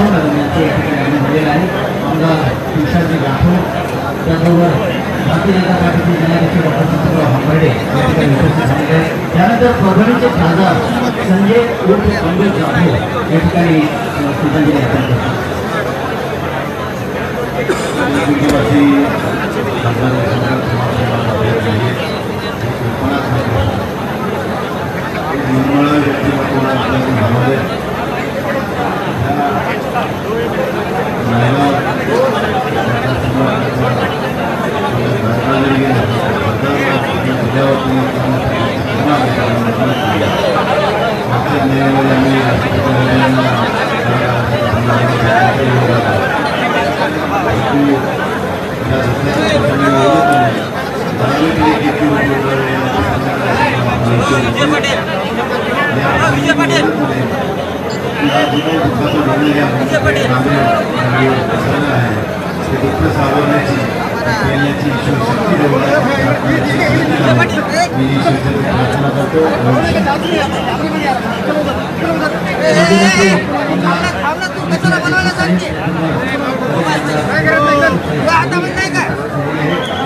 यांचे या ठिकाणी झालेलं आहे। आमदार तुषारजी राठोड त्याचबरोबर भारतीय जनता पार्टीचे जिल्हाध्यक्ष डॉक्टर संतराव हंबर्डे या ठिकाणी उपस्थित झालेले आहेत। त्यानंतर परभणीचे खासदार संजय उर्फ अमृत जाधव या ठिकाणी श्रद्धांजली अर्पण करतात।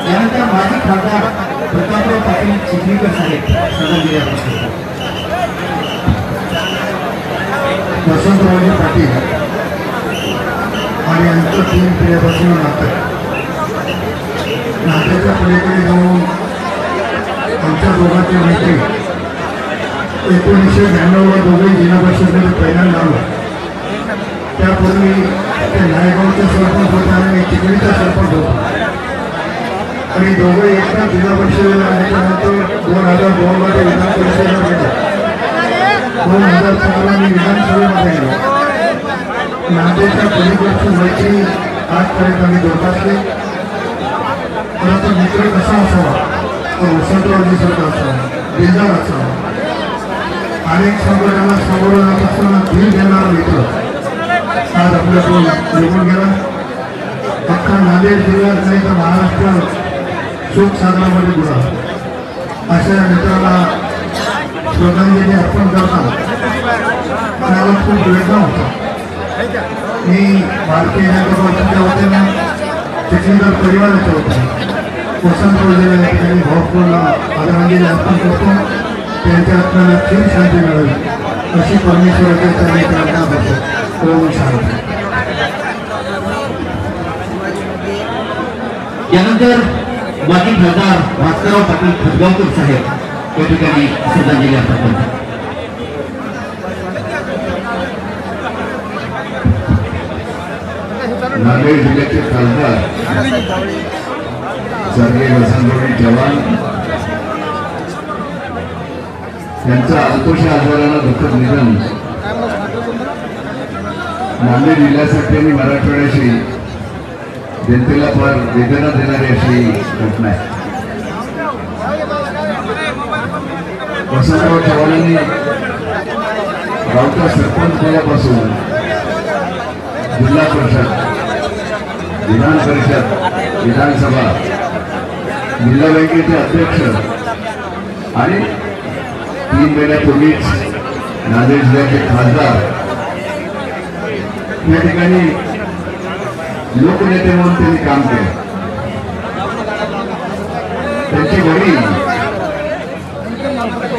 यानंतर माजी खासदार प्रतापराव पाटील चिखलीकर साहेब श्रद्धांजली अर्पण करतात। वसंतरावजी पाटील आणि यांचं 3 पिढ्यापासून नात्याच्या पलीकडे जाऊन आमच्या दोघांचे मैत्री 1992 दोघे जिल्हा परिषदेमध्ये पहिल्यांदा आलो। त्यापूर्वी ते नायगावचे सरपंच होते आणि चिखलीचा सरपंच होता आणि दोघे एकदा जिल्हा परिषदेला आल्याच्यानंतर 2002 मध्ये विधान परिषदेला गेले। 2004 मी विधानसभेमध्ये गेलो। नात्याच्या पलीकडची मैत्री आजपर्यंत आम्ही जोपासली। परंतु मित्र कसा असावा तो वसंतरावजी सारखा असावा, बेजार असावा। अनेक संकटांना सामोरं जात असताना धीर देणारा मित्र आज आपल्याकडून निघून गेला। फक्त नांदेड जिल्ह्यात नाही तर महाराष्ट्रात शोक सागरामध्ये बुडा। अशा मित्राला श्रद्धांजली अर्पण करताना मला खूप वेदना होता। मी भारतीय जनता पार्टीच्या वतीने चिखलीकर परिवाराच्या वतीने वसंतरावजीला या ठिकाणी भावपूर्ण आदरांजली अर्पण करतो। त्यांच्या आत्म्याला चिर शांती मिळावी अशी परमेश्वराच्या चरणी प्रार्थना करतो। ओम शांती। यानंतर माजी खासदार भास्करराव पाटील खतगावकर साहेब या ठिकाणी श्रद्धांजली अर्पण करतात। नांदेड जिल्ह्याचे खासदार स्वर्गीय वसंतराव चव्हाण यांचा अल्पशा आजारानं दुःखद निधन नांदेड जिल्ह्यासाठी आणि मराठवाड्याशी जनतेला फार वेदना देणारी अशी घटना आहे। वसंतराव चव्हाणांनी गावचा सरपंच केल्यापासून जिल्हा परिषद, विधान परिषद, विधानसभा, जिल्हा बँकेचे अध्यक्ष आणि 3 महिन्यापूर्वीच नांदेड जिल्ह्याचे खासदार या ठिकाणी लोकनेते म्हणून त्यांनी काम केलं। त्यांचे वडील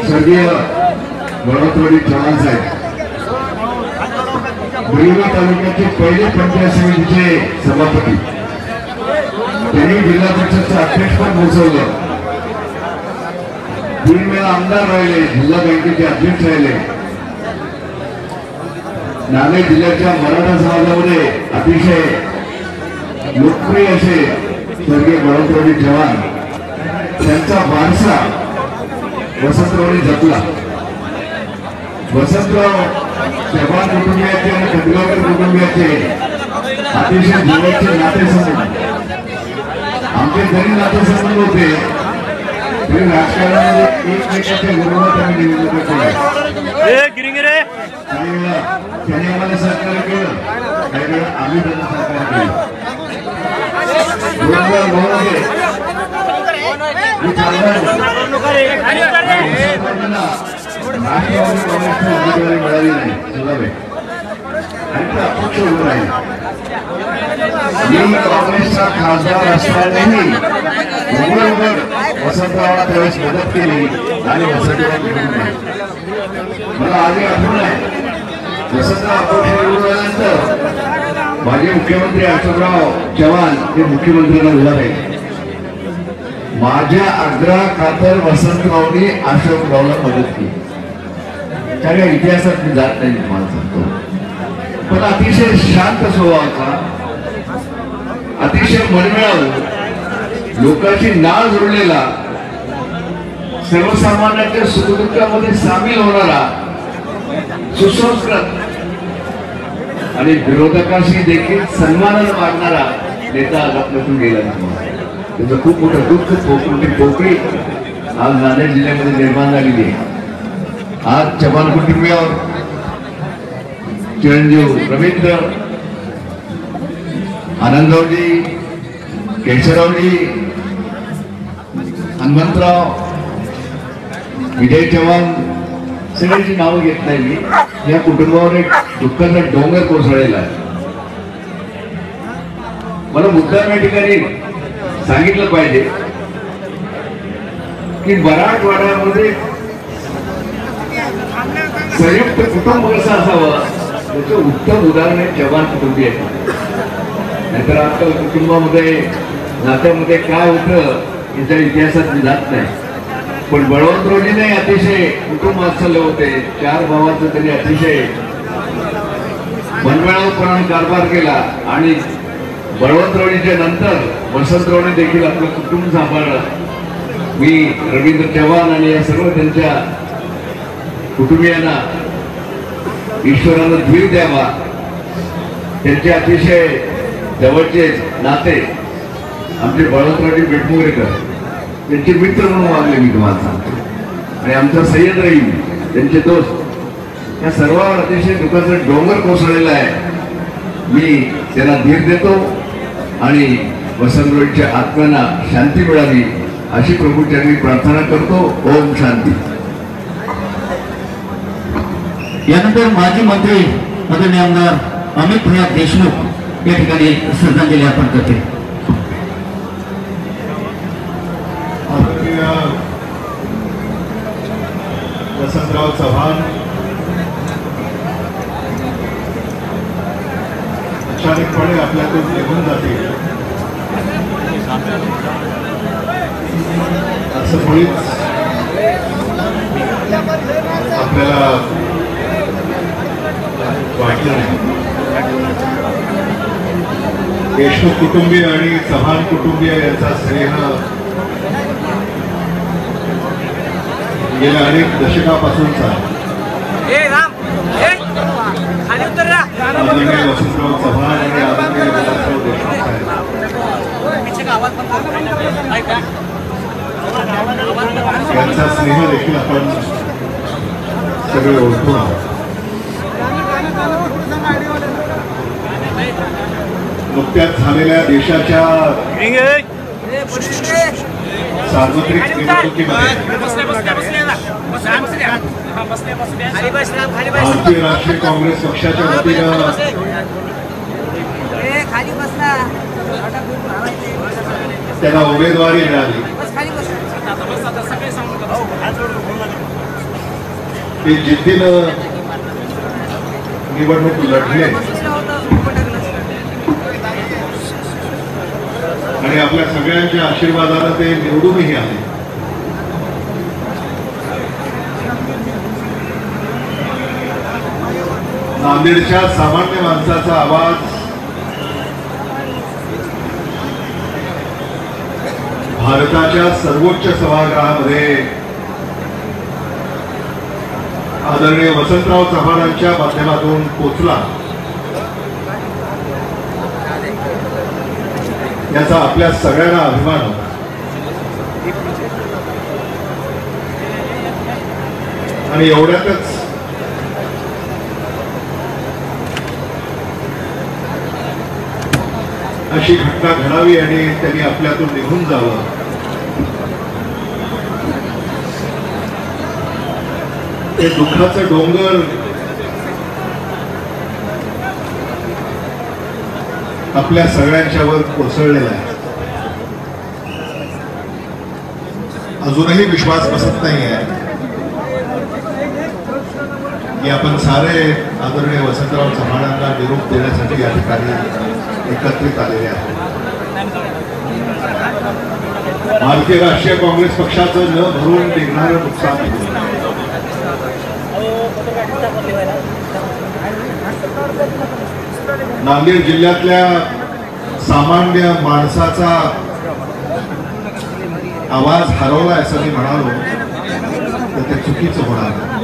स्वर्गीय गणपतराव चव्हाण साहेब बोरीवली तालुक्याचे पहिले पंचायत समितीचे सभापती। त्यांनी जिल्हा परिषदचं अध्यक्षपद भूषवलं। 3 वेळा आमदार राहिले, जिल्हा बँकेचे अध्यक्ष राहिले। नांदेड जिल्ह्याच्या मराठा समाजामध्ये अतिशय लोकप्रिय असे स्वर्गीय गणपतराव चव्हाण त्यांचा वारसा वसंतरावने जपला। वसंतराव चव्हाण कुटुंबियाचे आणि खतगावकर कुटुंबियाचे अतिशय जवळचे नातेसंबंध, आमचे जरी नातेसंबंध होते तरी राजकारणामध्ये एकमेकांच्या विरोधात आम्ही निवडणुका केल्या। काही वेळा त्यांनी आम्हाला सहकार्य केलं, काही वेळा आम्ही त्यांना सहकार्य केलं। 2009 मध्ये राष्ट्रवादी काँग्रेसची उमेदवारी मिळाली नाही। आणि ते अपक्ष उभं राहील. मी काँग्रेसचा खासदार असतानाही वसंतरावला त्यावेळेस मदत केली आणि वसंतराव निवडून आले. मला आधी आठवण आहे, वसंतराव अपक्ष निवडून आल्यानंतर माजी मुख्यमंत्री अशोकराव चव्हाण हे मुख्यमंत्र्यांना उभा राहिले. माझ्या आग्रहाखातर वसंतरावनी अशोकरावला मदत केली. त्या इतिहासात मी जात नाही तुम्हाला सांगतो, पण अतिशय शांत स्वभावाचा, अतिशय मनमिळावू, लोकांची नाळ जोडलेला, सर्वसामान्यांच्या सुखदुःखामध्ये सामील होणारा, सुसंस्कृत आणि विरोधकांशी देखील सन्मानाने वागणारा नेता आपल्यातून गेला नाही. त्याचं खूप मोठं दुःख, मोठी पोकळी आज नांदेड जिल्ह्यामध्ये निर्माण झालेली आहे. आज चव्हाण कुटुंबियावर चिरंजीव रवींद्र, आनंदरावजी, केशवरावजी, हनुमंतराव, विजय चव्हाण सगळ्यांची नावं घेत नाही मी. या कुटुंबावर एक दुःखाचा डोंगर कोसळलेला आहे. मला मुद्दाम या ठिकाणी सांगितलं पाहिजे की मराठवाड्यामध्ये संयुक्त कुटुंब कसं असावं त्याचं उत्तम उदाहरण आहे चव्हाण कुटुंबीय. नाहीतर आजकाल कुटुंबामध्ये नात्यामध्ये काय होतं याच्या इतिहासात मी जात नाही. पण बळवंतरावजीने अतिशय कुटुंब वात्सल्य होते. 4 भावांचं त्यांनी अतिशय मनमिळावूपणाने कारभार केला आणि बळवंतरावजीच्या नंतर वसंतरावने देखील आपलं कुटुंब सांभाळलं. मी रवींद्र चव्हाण आणि या सर्व त्यांच्या कुटुंबियांना ईश्वरानं धीर द्यावा. त्यांचे अतिशय जवळचे नाते आमचे बळवंतरावजी बेटमुगरेकर त्यांचे मित्र म्हणून वागले मी तुम्हाला सांगतो. आणि आमचा सय्यद रहीम त्यांचे दोस्त, या सर्वांवर अतिशय दुःखाचा डोंगर कोसळलेला आहे. मी त्यांना धीर देतो आणि वसंतरावजीच्या आत्म्यांना शांती मिळावी अशी प्रभूचरणी प्रार्थना करतो. ओम शांती. यानंतर माजी मंत्री आदरणीय आमदार अमित भैया देशमुख या ठिकाणी श्रद्धांजली अर्पण करतील. वसंतराव चव्हाण अचानकपणे आपल्यातून निघून जातील असं मुळीच आपल्याला वाटलं नाही. देशमुख कुटुंबीय आणि चव्हाण कुटुंबीय यांचा स्नेह गेल्या अनेक दशकापासूनचा आदरणीय वसंतराव चव्हाण आणि आदरणीय विलासराव देशमुख साहेब यांचा स्नेह देखील आपण सगळे ओळखून आहोत. नुकत्याच झालेल्या देशाच्या सार्वत्रिक निवडणुकीमध्ये भारतीय राष्ट्रीय काँग्रेस पक्षाच्या वतीनं त्यांना उमेदवारी मिळाली. ते जिद्दीनं निवडणूक लढले आणि आपल्या सगळ्यांच्या आशीर्वादानं ते निवडूनही आले. नांदेडच्या सामान्य माणसाचा आवाज भारताच्या सर्वोच्च सभागृहामध्ये आदरणीय वसंतराव चव्हाणांच्या माध्यमातून पोचला, याचा आपल्या सगळ्यांना अभिमान होता. आणि एवढ्यातच अशी घटना घडावी आणि त्यांनी आपल्यातून निघून जावं, हे दुःखाचं डोंगर आपल्या सगळ्यांच्यावर कोसळलेला आहे. अजूनही विश्वास बसत नाही आहे की आपण सारे आदरणीय वसंतराव चव्हाणांना निरोप देण्यासाठी या ठिकाणी एकत्रित आलेले आहोत. भारतीय राष्ट्रीय काँग्रेस पक्षाचं न भरून निघणारं नुकसान नांदेड जिल्ह्यातल्या सामान्य माणसाचा आवाज हरवला असं मी म्हणालो तर ते चुकीचं होणार.